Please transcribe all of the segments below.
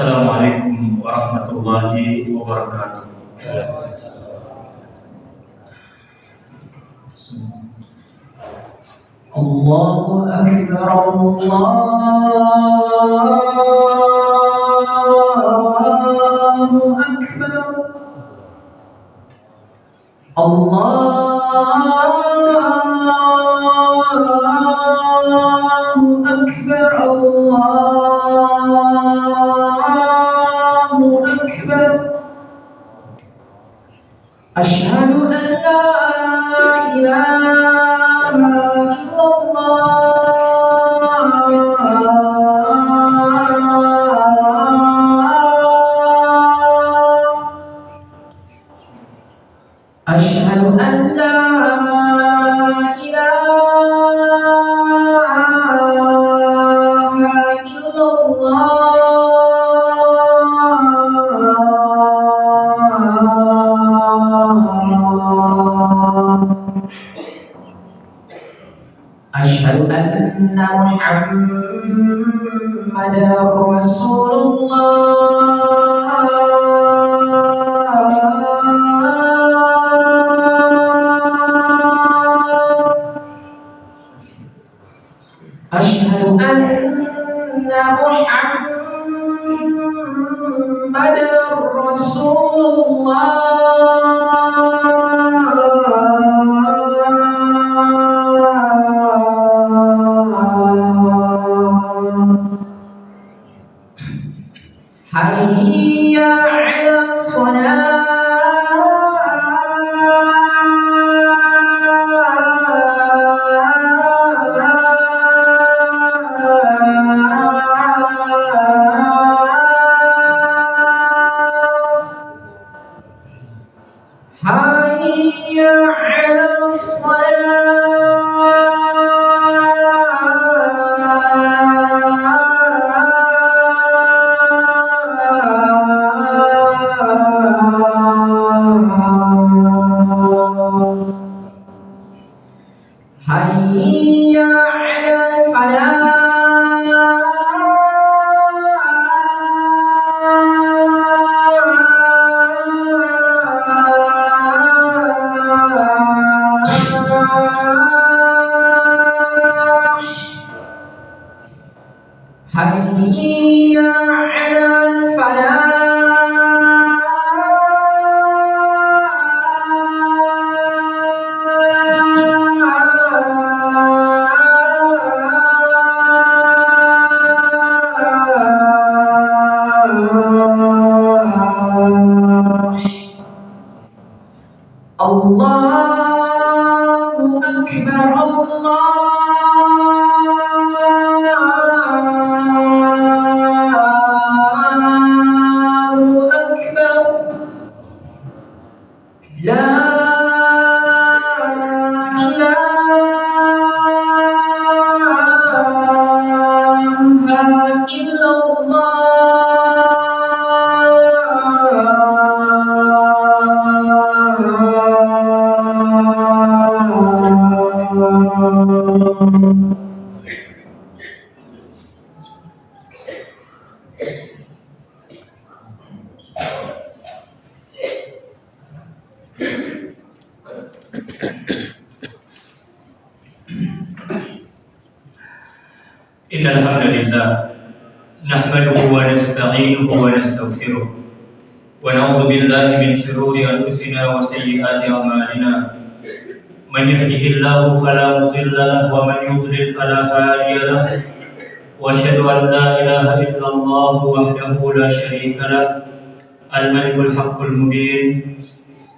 Assalamualaikum warahmatullahi wabarakatuh. Allahu Akbar, Allahu Akbar, Allahu Akbar, Allahu Akbar. Asyhadu an la ilaha illallah. Asyhadu an la ilaha illallah. Asyhadu anna Muhammadar Rasulullah. Asyhadu anna Muhammadar Rasulullah. Hayya 'alas salah. Hayya 'alas salah. Hayya 'alal falah. Hayya 'alal falah. Allahu Akbar, Allahu Akbar. La ilaha illallah. Innal hamdalillah nahmaduhu wa nasta'inuhu wa nastaghfiruh wa na'udzu billahi min shururi anfusina wa sayyiati a'malina. Man yahdihillahu fala mudilla lahu wa man yudlil fala hadiya lahu. Wa asyhadu an la ilaha illallah wahdahu la syarika lahu al-malikul haqqul mubin.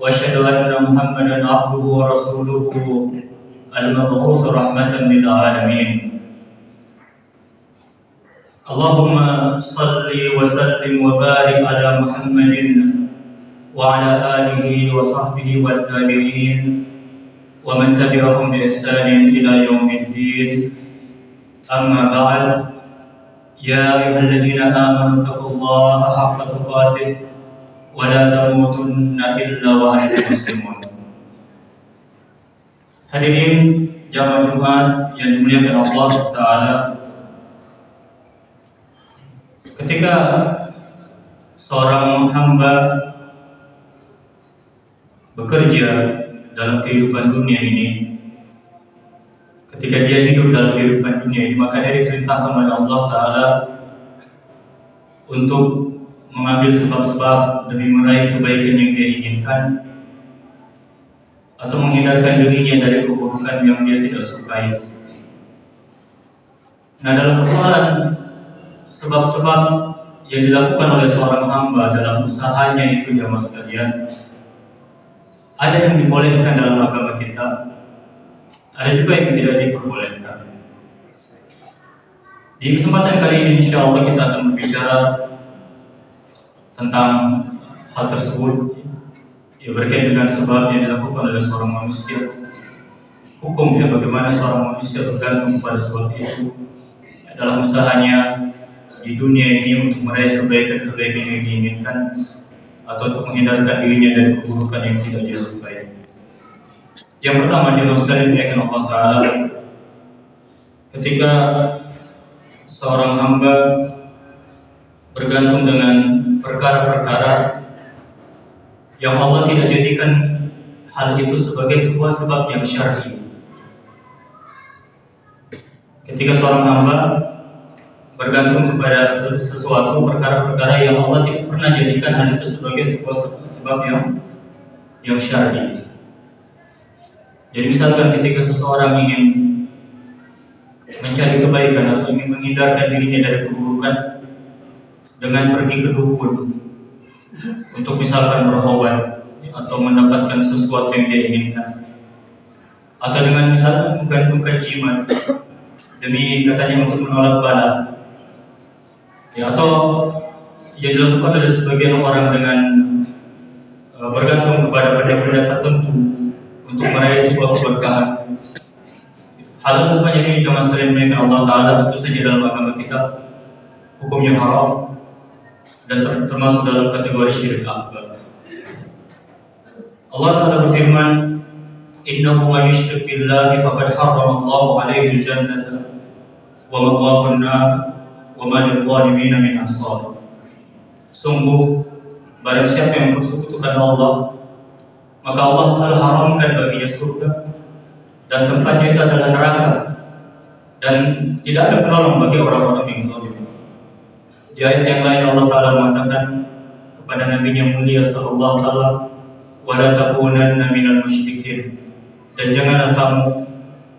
Wa asyhadu anna Muhammadan 'abduhu wa rasuluhu al-mab'uts rahmatan lil alamin. Allahumma salli wa sallim wa barik ala Muhammadin wa ala alihi wa sahbihi wa tabi'in wa man tabi'ahum bi ihsanin ila yaumiddin. Amma ba'd. Ya ayyuhalladzina amanu taqullaha haqqa tuqatih wa la tamutunna illa wa antum muslimun. Hadirin jamaah Jumat yang dimuliakan Allah Ta'ala, ketika seorang hamba bekerja dalam kehidupan dunia ini, ketika dia hidup dalam kehidupan dunia ini, maka dia diperintahkan oleh Allah Ta'ala untuk mengambil sebab-sebab demi meraih kebaikan yang dia inginkan atau menghindarkan dirinya dari keburukan yang dia tidak sukai. Nah, dalam persoalan sebab-sebab yang dilakukan oleh seorang hamba dalam usahanya itu, jamaah sekalian, ada yang dibolehkan dalam agama kita, ada juga yang tidak diperbolehkan. Di kesempatan kali ini insya Allah kita akan berbicara tentang hal tersebut, ya, berkait dengan sebab yang dilakukan oleh seorang manusia, hukumnya bagaimana seorang manusia bergantung pada sebab itu dalam usahanya di dunia ini untuk meraih kebaikan-kebaikan yang diinginkan atau untuk menghindarkan dirinya dari keburukan yang tidak dia sukai. Yang pertama, jemaah sekalian yang Allah Ta'ala, ketika seorang hamba bergantung dengan perkara-perkara yang Allah tidak jadikan hal itu sebagai sebuah sebab yang syar'i. Ketika seorang hamba bergantung kepada sesuatu perkara-perkara yang Allah tidak pernah jadikan hal itu sebagai sebuah sebab yang syar'i. Jadi misalkan ketika seseorang ingin mencari kebaikan atau ingin menghindarkan dirinya dari keburukan dengan pergi ke dukun untuk misalkan berobat atau mendapatkan sesuatu yang dia inginkan, atau dengan misalkan menggantungkan jimat demi katanya untuk menolak bala, ya, atau yang dilakukan oleh sebagian orang dengan bergantung kepada benda-benda tertentu untuk meraih sebuah keberkahan. Hal sebanyak ini jemaah sekalian yang Allah Ta'ala tentu saja dalam agama kita hukumnya haram dan termasuk dalam kategori syirik akbar. Allah Ta'ala berfirman, innahu man yushrik billahi faqad harrama Allahu alaihi al-jannata wa ma'wahu an-nar wa ma lil-zalimin min ansar. Sungguh barang siapa yang bersekutukan Allah, maka Allah telah haramkan baginya surga dan tempatnya itu adalah neraka, dan tidak ada penolong bagi orang-orang yang zalim. Di ayat yang lain Allah Ta'ala mengatakan kepada Nabi yang mulia sallallahu alaihi wasallam, wa la takunanna minal musyrikin, dan janganlah kamu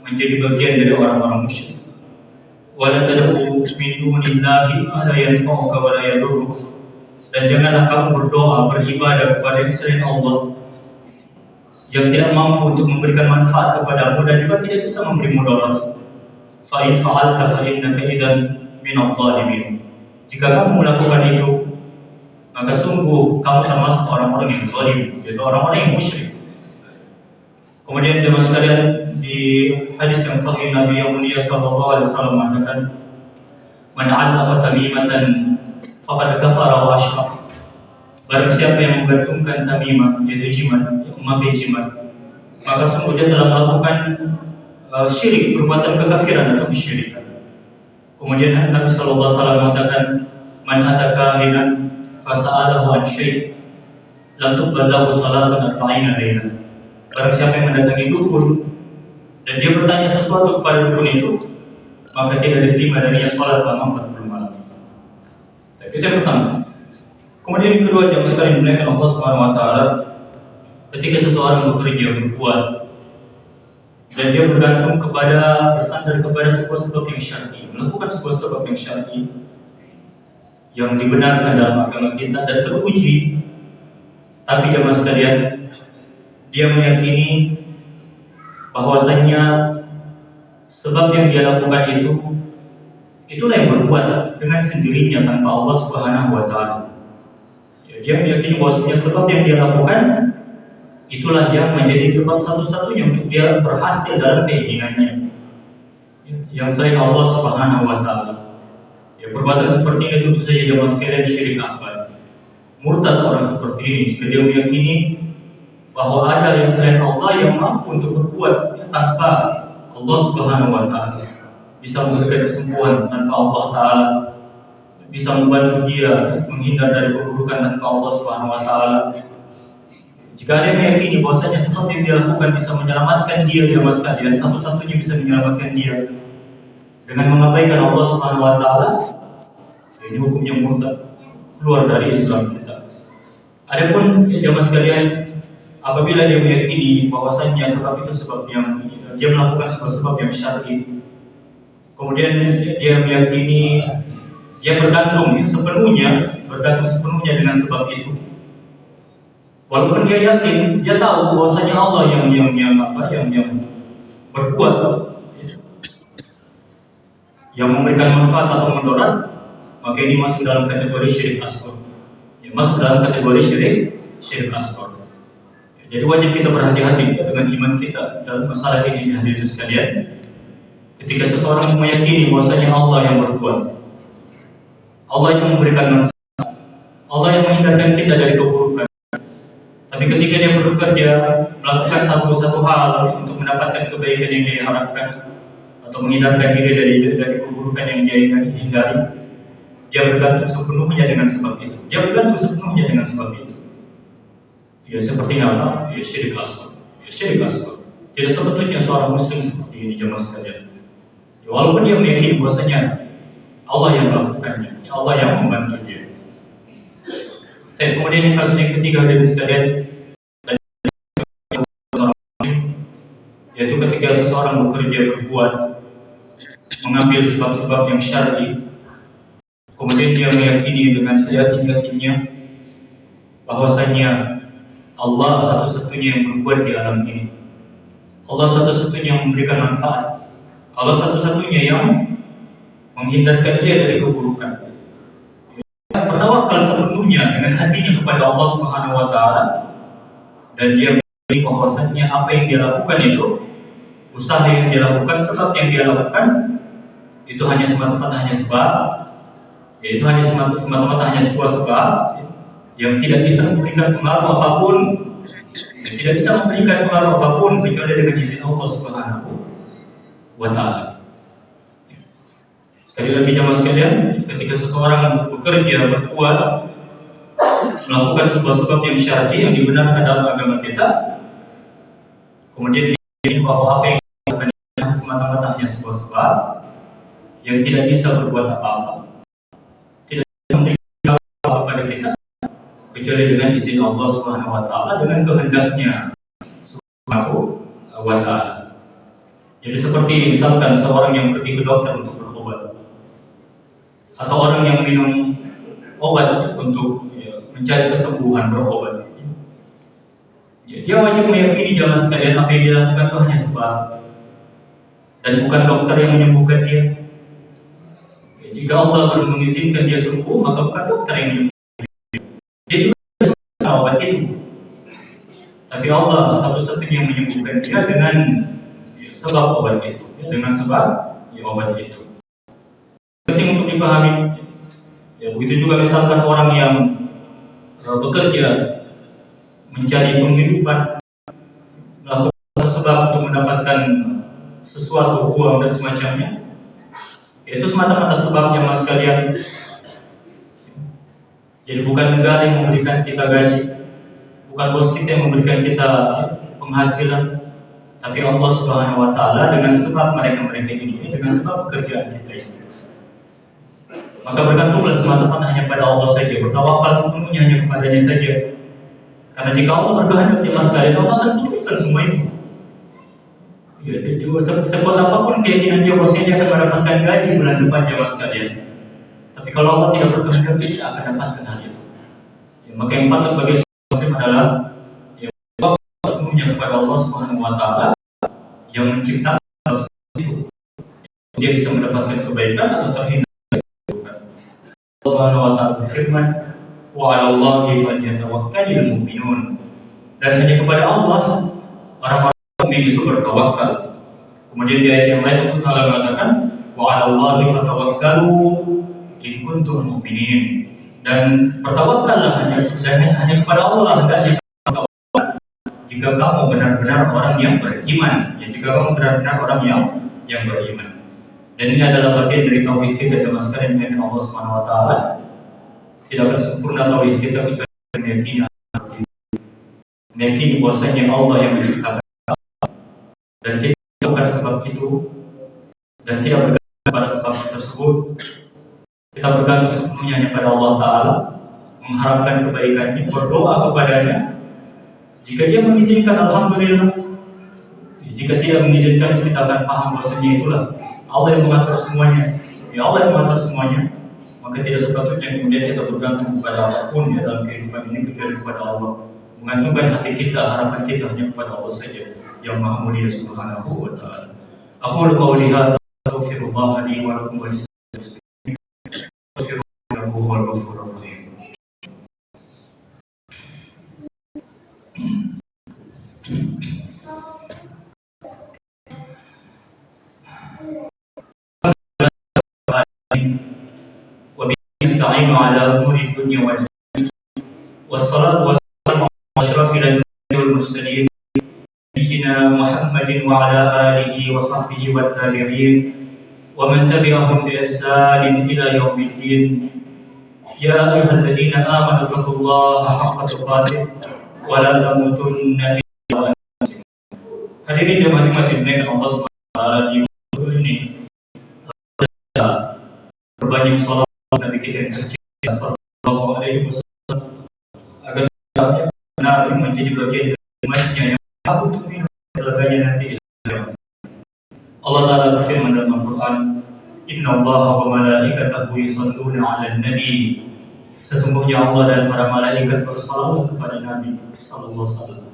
menjadi bagian dari orang-orang musyrik. Wa la tad'u min dunillahi ma la yanfa'uka wa la yadurruk, dan janganlah kamu berdoa beribadah kepada selain Allah yang tidak mampu untuk memberikan manfaat kepadamu dan juga tidak bisa memberi mudarat. Fa in fa'alta fa innaka idzan minadh dhalimin. Jika kamu melakukan itu, maka sungguh kamu termasuk orang-orang yang zalim, yaitu orang-orang yang musyrik. Kemudian jemaah sekalian, di hadis yang sahih Nabi yang mulia sallallahu alaihi wasallam mengatakan, man 'allama tamimatan faqad kafara wa asyraka. Barang siapa yang menggantungkan tamimah, yaitu jimat, memakai jimat, maka sungguh dia telah melakukan syirik, perbuatan kekafiran atau kesyirikan. Kemudian Nabi sallallahu alaihi wasallam mengatakan, man ataka hinan fasa'alahu an syai' lam tuqbal lahu salatan 40 lailan. Barang siapa yang mendatangi dukun dan dia bertanya sesuatu kepada dukun itu, maka tidak diterima darinya salat selama 40 malam. Itu yang pertama. Kemudian yang kedua, jemaah sekalian dimuliakan Allah Subhanahu wa Ta'ala, ketika seseorang bekerja, berbuat, dan dia bergantung bersandar kepada sebuah sebab yang syar'i, melakukan sebuah sebab yang syar'i yang dibenarkan dalam agama kita dan teruji, tapi jemaah sekalian, dia meyakini bahwasanya sebab yang dia lakukan itulah yang berbuat dengan sendirinya tanpa Allah Subhanahu wa Ta'ala. Dia meyakini bahwasanya sebab yang dia lakukan itulah yang menjadi sebab satu-satunya untuk dia berhasil dalam keinginannya, yang selain Allah Subhanahu wa Ta'ala. Ya, perbuatan seperti ini tentu saja jemaah sekalian syirik akbar. Murtad orang seperti ini jika dia meyakini bahwa ada yang selain Allah yang mampu untuk berbuat tanpa Allah Subhanahu wa Ta'ala, bisa memberikan kesembuhan tanpa Allah Ta'ala, bisa membantu dia menghindar dari keburukan tanpa Allah Subhanahu wa taala. Jika ada yang meyakini bahwasanya sesuatu yang dia lakukan bisa menyelamatkan dia jamaah sekalian, satu-satunya bisa menyelamatkan dia dengan mengabaikan Allah Subhanahu wa taala, ini hukumnya murtad, keluar dari Islam kita. Adapun jamaah sekalian, apabila dia meyakini bahwasanya sebab itu sebab yang dia melakukan sebab-sebab yang syar'i, kemudian dia meyakini dia bergantung sepenuhnya dengan sebab itu. Walaupun dia yakin, dia tahu bahwasanya Allah yang berbuat, yang memberikan manfaat atau mudarat, maka ini masuk dalam kategori syirik asghar. Masuk dalam kategori syirik asghar. Jadi wajib kita berhati-hati dengan iman kita dalam masalah ini, hadirin sekalian. Ketika seseorang meyakini bahwasanya Allah yang berbuat, Allah yang memberikan manfaat, Allah yang menghindarkan kita dari keburukan. Tapi ketika dia bekerja melakukan satu hal untuk mendapatkan kebaikan yang dia harapkan atau menghindarkan diri dari keburukan yang dia hindari, dia bergantung sepenuhnya dengan sebab itu. Ya seperti apa? Ya syirik asghar. Tidak sepatutnya seorang muslim seperti ini jemaah sekalian. Ya, walaupun dia meyakini bahwasanya Allah yang melakukannya, ya Allah yang membantu dia. Kemudian yang kasus yang ketiga dari sekalian, yaitu ketika seseorang berbuat mengambil sebab-sebab yang syar'i, kemudian dia meyakini dengan seyakin-yakinnya bahwasanya Allah satu-satunya yang berbuat di alam ini, Allah satu-satunya yang memberikan manfaat, Allah satu-satunya yang menghindarkan dia dari keburukan. Bertawakal sepenuhnya dengan hatinya kepada Allah Subhanahu wa taala, dan dia meyakini bahwasanya apa yang dia lakukan itu, usaha yang dia lakukan, sebab yang dia lakukan itu hanya semata-mata hanya sebuah sebab yang tidak bisa memberikan pengaruh apapun, kecuali dengan izin Allah Subhanahu wa taala. Sekali lagi jemaah sekalian, ketika seseorang bekerja, berbuat, melakukan sebuah sebab yang syar'i yang dibenarkan dalam agama kita, kemudian dia bahwa apa yang dilakukan semata-mata hanya sebuah sebab yang tidak bisa berbuat apa-apa, tidak bisa memberikan apa-apa kepada kita kecuali dengan izin Allah Subhanahu wa taala, dengan kehendaknya Subhanahu wa taala. Jadi seperti misalkan seorang yang pergi ke dokter untuk berobat, atau orang yang minum obat untuk mencari kesembuhan, berobat, dia wajib meyakini jamaah sekalian apa yang dilakukan itu hanya sebab dan bukan dokter yang menyembuhkan dia. Jika Allah mengizinkan dia sembuh, maka bukan dokter yang menyembuhkan dia juga obat itu, tapi Allah satu-satunya yang menyembuhkan dia dengan sebab obat itu, obat itu. Penting untuk dipahami. Ya, begitu juga misalkan orang yang bekerja mencari penghidupan, melakukan sebab untuk mendapatkan sesuatu, uang dan semacamnya, itu semata-mata sebab jamaah sekalian. Jadi bukan negara yang memberikan kita gaji, bukan bos kita yang memberikan kita penghasilan, tapi Allah Subhanahu wa taala dengan sebab mereka ini, dengan sebab pekerjaan kita ini. Maka bergantunglah semata-mata hanya pada Allah saja, bertawakal sepenuhnya hanya kepadanya saja. Karena jika Allah berkehendak jemaah sekalian, Allah akan putuskan semua itu. Ya, sekuat apapun keyakinan dia bahwasanya dia akan mendapatkan gaji bulan depan jemaah sekalian, tapi kalau Allah tidak berkehendak, dia tidak akan dapatkan hal itu. Ya, maka yang patut bagi muslim adalah sepenuhnya kepada Allah Subhanahu wa taala yang menciptakan itu. Dia bisa mendapatkan kebaikan atau terhindar. Subhanahu wa ta'ala berfirman, wa 'ala Allahi falyatawakkalul mu'minun. Dan hanya kepada Allah orang-orang mukmin itu bertawakal. Kemudian di ayat yang lain Allah Ta'ala mengatakan, wa 'ala Allahi fatawakkalu in kuntum mu'minin. Dan bertawakallah hanya kepada Allah hendaknya bertawakal jika kamu benar-benar orang yang beriman. Ya, jika kamu benar-benar orang yang beriman. Dan ini adalah bagian dari tauhid kita yang sekalian dengan Allah Subhanahu wa taala. Tidak akan sempurna tauhid kita kecuali meyakini bahwasanya Allah yang menciptakan dan kita bukan sebab itu dan tidak bergantung pada sebab tersebut. Kita bergantung sepenuhnya pada Allah Ta'ala, mengharapkan kebaikannya, berdoa kepadanya. Jika dia mengizinkan, alhamdulillah. Jika tidak mengizinkan, kita akan paham bahwasanya itulah Allah yang mengatur semuanya. Ya Allah yang mengatur semuanya. Maka tidak sepatutnya kemudian kita bergantung kepada apapun ya dalam kehidupan ini kecuali kepada Allah. Mengantungkan hati kita, harapan kita hanya kepada Allah saja yang Maha Mulia Subhanahu wa Ta'ala. Aku qauli hadza astaghfirullah li wa lakum wa هو الغفور الرحيم. وبه نستعين على امور الدنيا والدين والصلاه والسلام على اشرف الانبياء والمرسلين سيدنا محمد وعلى اله وصحبه والتابعين ومن تبعهم باحسان الى يوم الدين. يا أيها الذين آمنوا اتقوا الله حق تقاته ولا تموتن إلا وأنتم مسلمون. Hadirin jemaah dimati Allah Subhanahu wa taala di waktu ini. Berbanyak salawat Nabi kita yang tercinta sallallahu alaihi wasallam agar benar menjadi bagian dari umatnya yang untuk minum telaganya nanti. Allah Ta'ala berfirman dalam Al-Quran, Inna Allaha wa malaikatahu yusalluna 'alan nabi. Sesungguhnya Allah dan para malaikat bersalawat kepada Nabi sallallahu alaihi wasallam.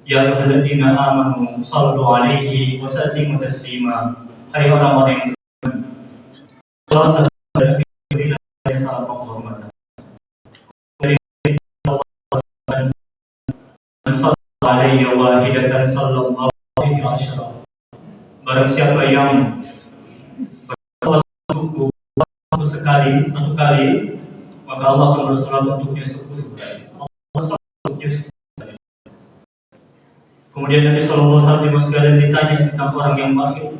Ya ayyuhalladzina amanu sallu alaihi wa sallimu taslima. Hai orang-orang yang beriman, salatlah kepada Nabi dengan salam penghormatan. Man sallallahu alaihi wahidatan sallallahu alaihi asyara. Barang siapa yang bersalawat satu kali, maka Allah akan bersalawat untuknya 10 kali. Allah untuknya 10 kali. Kemudian Nabi Sallallahu Alaihi Wasallam ditanya tentang orang yang bakhil.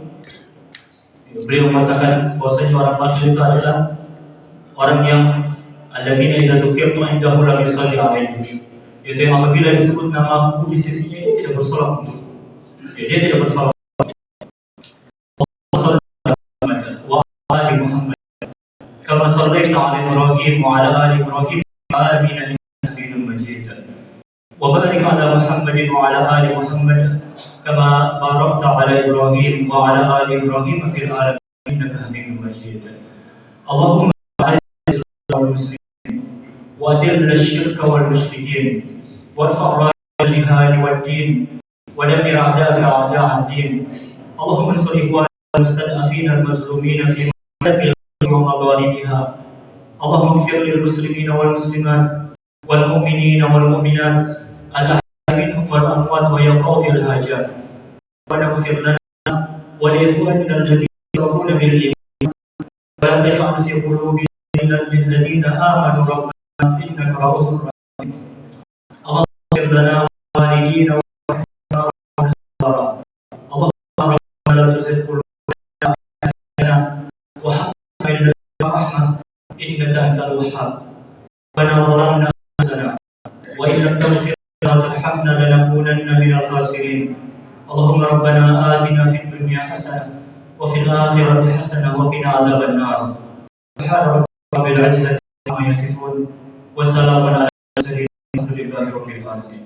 Beliau mengatakan bahwasanya orang bakhil itu adalah orang yang alladzina idza dzukirtu indahu lam yusalli alaihi. Yaitu yang apabila disebut nama aku di sisinya dia tidak bersalawat untuk. Dia tidak bersalawat. Muhammad kama sallaita ala Ibrahim wa ala ali Ibrahim alamin innaka Hamidum Majid. Wa barik ala Muhammadin wa ala ali Muhammad kama barakta ala Ibrahim wa ala ali Ibrahim fil alamin innaka Hamidum Majid. Allahumma a'izz al muslimin wa adil asy-syirka wal musyrikin warfa' al-jihad wad din wa damir a'da'aka a'da' ad-din. Allahumma ansur ikhwan المستضعفين المظلومين في مشارق ومغاربها. اللهم اغفر للمسلمين والمسلمات والمؤمنين والمؤمنات الأحياء منهم والأموات ويا قاضي الحاجات. ربنا اغفر لنا ولإخواننا الذين سبقونا بالإيمان ولا تجعل في قلوبنا غلا للذين آمنوا ربنا إنك رؤوف رحيم. اللهم اغفر لنا ووالدينا وارحمنا ونصارى. اللهم ربنا لا تزغ قلوبنا إنك أنت الوهاب. ربنا ظلمنا أنفسنا وإن لم تغفر لنا وترحمنا لنكونن من الخاسرين. اللهم ربنا آتنا في الدنيا حسنة وفي الآخرة حسنة وقنا عذاب النار. سبحان رب العزة عما يصفون وسلام على المرسلين والحمد لله رب العالمين.